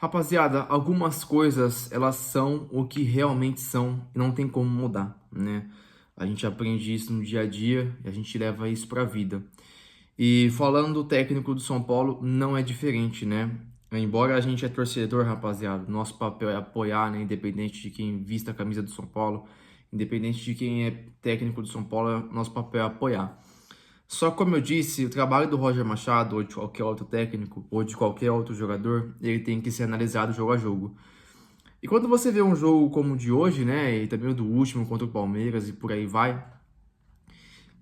Rapaziada, algumas coisas, elas são o que realmente são e não tem como mudar, né? A gente aprende isso no dia a dia e a gente leva isso pra vida. E falando do técnico do São Paulo, não é diferente, né? Embora a gente é torcedor, rapaziada, nosso papel é apoiar, né? Independente de quem vista a camisa do São Paulo, independente de quem é técnico do São Paulo, nosso papel é apoiar. Só como eu disse, o trabalho do Roger Machado, ou de qualquer outro técnico, ou de qualquer outro jogador, ele tem que ser analisado jogo a jogo. E quando você vê um jogo como o de hoje, né, e também o do último contra o Palmeiras e por aí vai,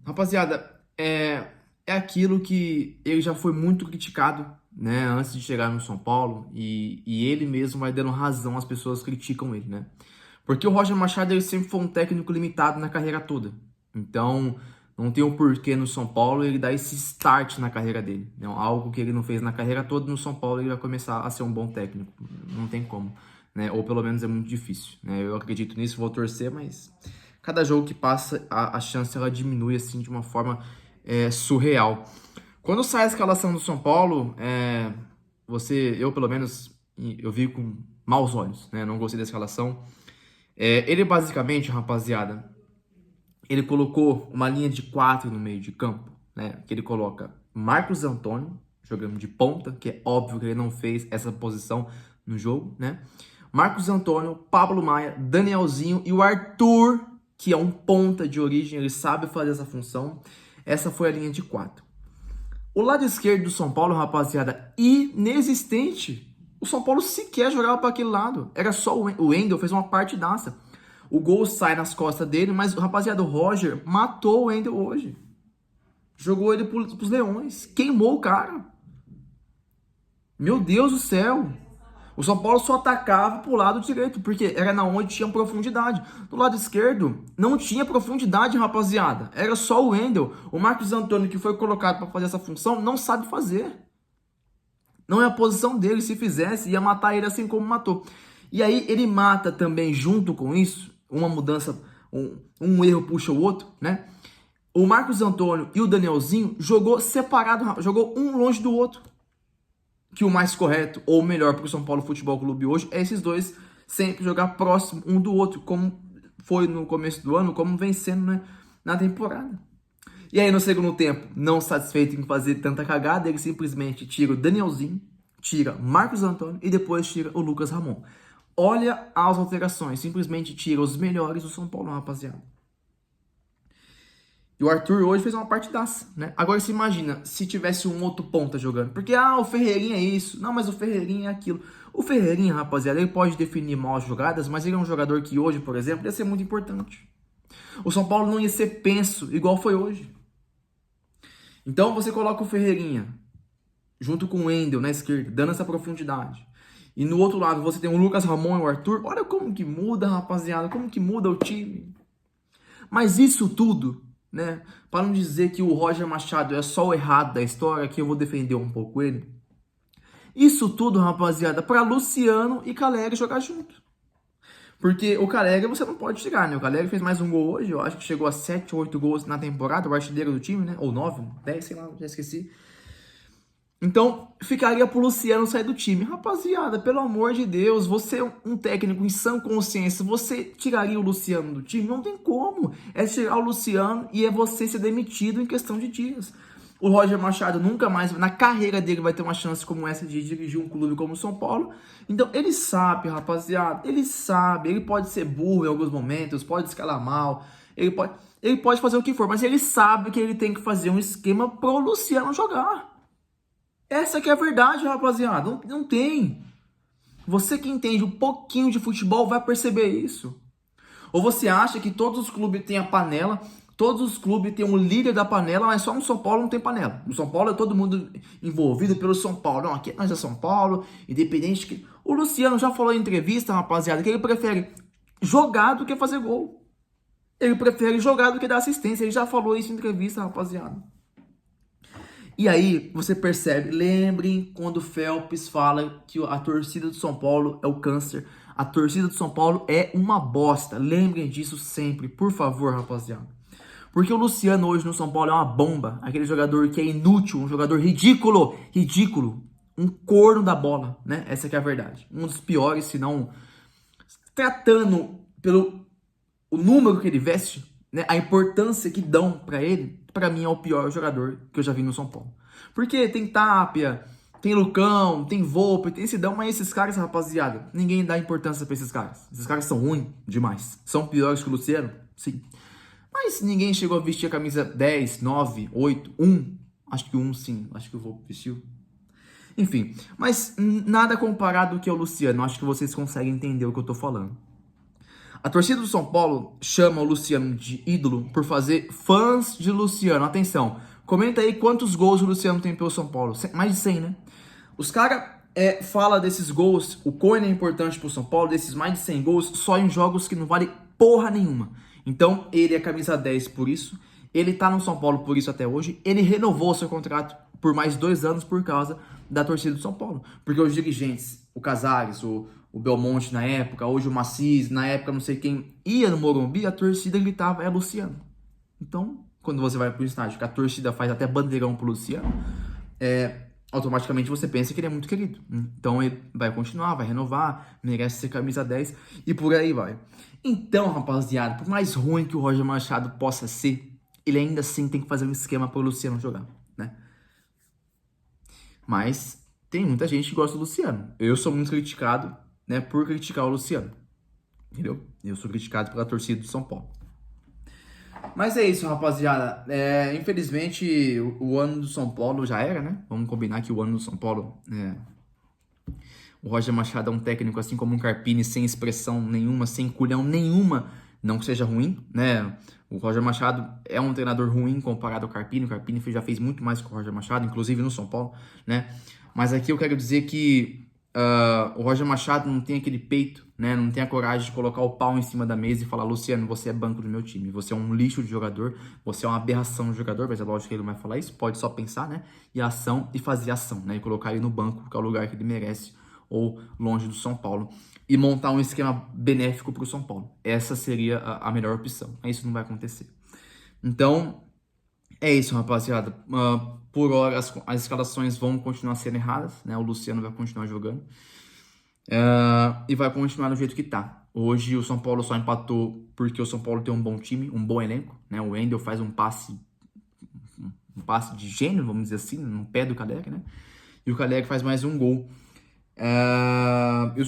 rapaziada, é aquilo que ele já foi muito criticado, né, antes de chegar no São Paulo, e ele mesmo vai dando razão, as pessoas criticam ele, né. Porque o Roger Machado ele sempre foi um técnico limitado na carreira toda. Então, não tem um porquê no São Paulo ele dar esse start na carreira dele. Né? Algo que ele não fez na carreira toda, no São Paulo ele vai começar a ser um bom técnico. Não tem como. Né? Ou pelo menos é muito difícil. Né? Eu acredito nisso, vou torcer, mas cada jogo que passa, a chance ela diminui assim de uma forma surreal. Quando sai a escalação do São Paulo, eu pelo menos, eu vi com maus olhos. Né? Não gostei da escalação. Ele basicamente, rapaziada, ele colocou uma linha de 4 no meio de campo, né? Que ele coloca Marcos Antônio, jogando de ponta, que é óbvio que ele não fez essa posição no jogo, né? Marcos Antônio, Pablo Maia, Danielzinho e o Arthur, que é um ponta de origem, ele sabe fazer essa função. Essa foi a linha de 4. O lado esquerdo do São Paulo, rapaziada, inexistente. O São Paulo sequer jogava para aquele lado. Era só o Wendel, fez uma partidaça. O gol sai nas costas dele, mas, rapaziada, o Roger matou o Wendel hoje. Jogou ele pros leões. Queimou o cara. Meu Deus do céu. O São Paulo só atacava pro lado direito, porque era na onde tinha profundidade. Do lado esquerdo, não tinha profundidade, rapaziada. Era só o Wendel. O Marcos Antônio, que foi colocado para fazer essa função, não sabe fazer. Não é a posição dele. Se fizesse, ia matar ele assim como matou. E aí ele mata também, junto com isso, uma mudança, um erro puxa o outro, né? O Marcos Antônio e o Danielzinho jogou separado, jogou um longe do outro. Que o mais correto ou melhor para o São Paulo Futebol Clube hoje é esses dois sempre jogar próximo um do outro, como foi no começo do ano, como vem sendo, né, na temporada. E aí no segundo tempo, não satisfeito em fazer tanta cagada, ele simplesmente tira o Danielzinho, tira Marcos Antônio e depois tira o Lucas Ramon. Olha as alterações, simplesmente tira os melhores do São Paulo, rapaziada. E o Arthur hoje fez uma partidaça, né? Agora você imagina se tivesse um outro ponta jogando. Porque, o Ferreirinha é isso. Não, mas o Ferreirinha é aquilo. O Ferreirinha, rapaziada, ele pode definir mal as jogadas, mas ele é um jogador que hoje, por exemplo, ia ser muito importante. O São Paulo não ia ser penso igual foi hoje. Então você coloca o Ferreirinha junto com o Wendel na esquerda, dando essa profundidade. E no outro lado você tem o Lucas Ramon e o Arthur. Olha como que muda, rapaziada, como que muda o time. Mas isso tudo, né, para não dizer que o Roger Machado é só o errado da história, que eu vou defender um pouco ele. Isso tudo, rapaziada, para Luciano e Caleri jogar junto. Porque o Caleri você não pode tirar, né? O Caleri fez mais um gol hoje, eu acho que chegou a 7 ou 8 gols na temporada, o artilheiro do time, né? Ou 9, 10, sei lá, já esqueci. Então, ficaria pro Luciano sair do time. Rapaziada, pelo amor de Deus, você é um técnico em sã consciência, você tiraria o Luciano do time? Não tem como. É tirar o Luciano e é você ser demitido em questão de dias. O Roger Machado nunca mais, na carreira dele, vai ter uma chance como essa de dirigir um clube como o São Paulo. Então, ele sabe, rapaziada, ele sabe. Ele pode ser burro em alguns momentos, pode escalar mal, ele pode fazer o que for, mas ele sabe que ele tem que fazer um esquema pro Luciano jogar. Essa que é a verdade, rapaziada. Não tem. Você que entende um pouquinho de futebol vai perceber isso. Ou você acha que todos os clubes têm a panela, todos os clubes têm um líder da panela, mas só no São Paulo não tem panela. No São Paulo é todo mundo envolvido pelo São Paulo. Não, aqui nós é São Paulo, independente que... O Luciano já falou em entrevista, rapaziada, que ele prefere jogar do que fazer gol. Ele prefere jogar do que dar assistência. Ele já falou isso em entrevista, rapaziada. E aí você percebe, lembrem quando o Phelps fala que a torcida do São Paulo é o câncer. A torcida do São Paulo é uma bosta. Lembrem disso sempre, por favor, rapaziada. Porque o Luciano hoje no São Paulo é uma bomba. Aquele jogador que é inútil, um jogador ridículo. Ridículo. um corno da bola, né? Essa que é a verdade. Um dos piores, se não tratando pelo o número que ele veste, né? A importância que dão pra ele, pra mim é o pior jogador que eu já vi no São Paulo. Porque tem Tapia, tem Lucão, tem Volpe, tem Sidão, mas esses caras, rapaziada, ninguém dá importância pra esses caras. Esses caras são ruins demais. São piores que o Luciano? Sim. Mas ninguém chegou a vestir a camisa 10, 9, 8, 1. Acho que 1 sim, acho que o Volpe vestiu. Enfim, mas nada comparado ao que é o Luciano. Acho que vocês conseguem entender o que eu tô falando. A torcida do São Paulo chama o Luciano de ídolo por fazer fãs de Luciano. Atenção, comenta aí quantos gols o Luciano tem pelo São Paulo. Mais de 100, né? Os caras falam desses gols, o quão é importante pro São Paulo, desses mais de 100 gols, só em jogos que não vale porra nenhuma. Então, ele é camisa 10 por isso. Ele tá no São Paulo por isso até hoje. Ele renovou seu contrato por mais 2 anos por causa da torcida do São Paulo. Porque os dirigentes, o Casares, o Belmonte na época, hoje o Macis, na época não sei quem, ia no Morumbi, a torcida gritava, é Luciano. Então, quando você vai pro estádio, que a torcida faz até bandeirão pro Luciano, automaticamente você pensa que ele é muito querido. Então ele vai continuar, vai renovar, merece ser camisa 10 e por aí vai. Então, rapaziada, por mais ruim que o Roger Machado possa ser, ele ainda assim tem que fazer um esquema pro Luciano jogar, né? Mas tem muita gente que gosta do Luciano. Eu sou muito criticado, né, por criticar o Luciano. Entendeu? Eu sou criticado pela torcida do São Paulo. Mas é isso, rapaziada. Infelizmente, o ano do São Paulo já era, né? Vamos combinar que o ano do São Paulo... O Roger Machado é um técnico, assim como um Carpini, sem expressão nenhuma, sem culhão nenhuma. Não que seja ruim, né? O Roger Machado é um treinador ruim comparado ao Carpini. O Carpini já fez muito mais que o Roger Machado, inclusive no São Paulo, né? Mas aqui eu quero dizer que o Roger Machado não tem aquele peito, né? Não tem a coragem de colocar o pau em cima da mesa e falar: Luciano, você é banco do meu time, você é um lixo de jogador, você é uma aberração de jogador. Mas é lógico que ele não vai falar isso, pode só pensar, né? E ação e fazer ação, né? E colocar ele no banco, que é o lugar que ele merece, ou longe do São Paulo, e montar um esquema benéfico para o São Paulo. Essa seria a melhor opção. Mas isso não vai acontecer. Então, é isso, rapaziada. Por hora, as escalações vão continuar sendo erradas, né? O Luciano vai continuar jogando. E vai continuar do jeito que tá. Hoje o São Paulo só empatou porque o São Paulo tem um bom time, um bom elenco, né? O Wendel faz um passe de gênio, vamos dizer assim, no pé do Caleri, né? E o Caleri faz mais um gol.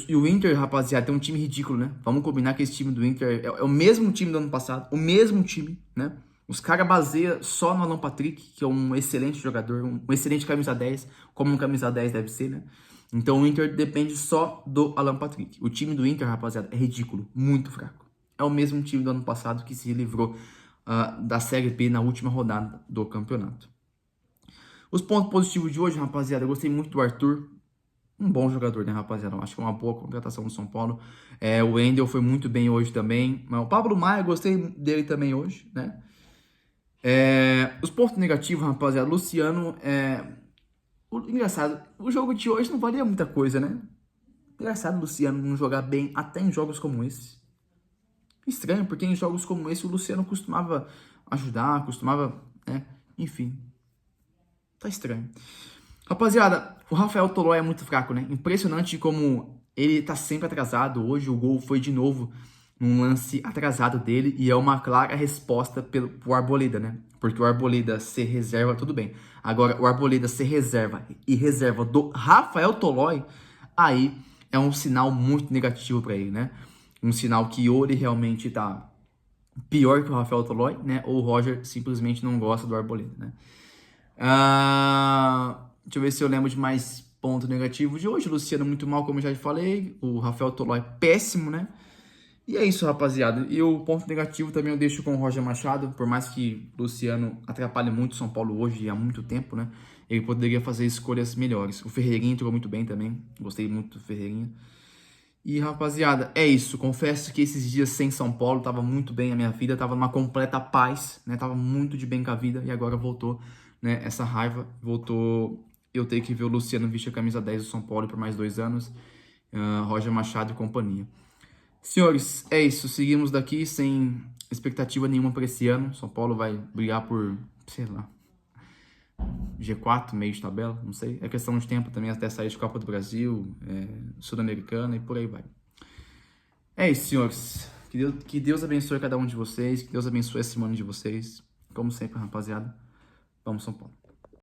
E o Inter, rapaziada, tem um time ridículo, né? Vamos combinar que esse time do Inter é o mesmo time do ano passado, o mesmo time, né? Os caras baseiam só no Alan Patrick, que é um excelente jogador, um excelente camisa 10, como um camisa 10 deve ser, né? Então o Inter depende só do Alan Patrick. O time do Inter, rapaziada, é ridículo, muito fraco. É o mesmo time do ano passado que se livrou da Série B na última rodada do campeonato. Os pontos positivos de hoje, rapaziada, eu gostei muito do Arthur. Um bom jogador, né, rapaziada? Eu acho que é uma boa contratação do São Paulo. O Wendel foi muito bem hoje também. Mas o Pablo Maia, gostei dele também hoje, né? Os pontos negativos, rapaziada, Luciano, engraçado, o jogo de hoje não valia muita coisa, né? Engraçado o Luciano não jogar bem até em jogos como esse. Estranho, porque em jogos como esse o Luciano costumava ajudar, né? Enfim, tá estranho. Rapaziada, o Rafael Tolói é muito fraco, né? Impressionante como ele tá sempre atrasado. Hoje o gol foi de novo num lance atrasado dele e é uma clara resposta pro Arboleda, né? Porque o Arboleda ser reserva, tudo bem. Agora, o Arboleda ser reserva e reserva do Rafael Tolói, aí é um sinal muito negativo pra ele, né? Um sinal que ou ele realmente tá pior que o Rafael Tolói, né? Ou o Roger simplesmente não gosta do Arboleda, né? Deixa eu ver se eu lembro de mais ponto negativo de hoje. O Luciano muito mal, como eu já falei. O Rafael Tolói péssimo, né? E é isso, rapaziada. E o ponto negativo também eu deixo com o Roger Machado. Por mais que o Luciano atrapalhe muito o São Paulo hoje e há muito tempo, né? Ele poderia fazer escolhas melhores. O Ferreirinha entrou muito bem também. Gostei muito do Ferreirinha. E, rapaziada, é isso. Confesso que esses dias sem São Paulo tava muito bem a minha vida. Tava numa completa paz, né? Tava muito de bem com a vida. E agora voltou, né? Essa raiva. Voltou eu ter que ver o Luciano vestir a camisa 10 do São Paulo por mais 2 anos. Roger Machado e companhia. Senhores, é isso. Seguimos daqui sem expectativa nenhuma para esse ano. São Paulo vai brigar por, sei lá, G4, meio de tabela, não sei. É questão de tempo também até sair de Copa do Brasil, Sul-Americana e por aí vai. É isso, senhores. Que Deus abençoe cada um de vocês, que Deus abençoe a semana de vocês. Como sempre, rapaziada, vamos São Paulo.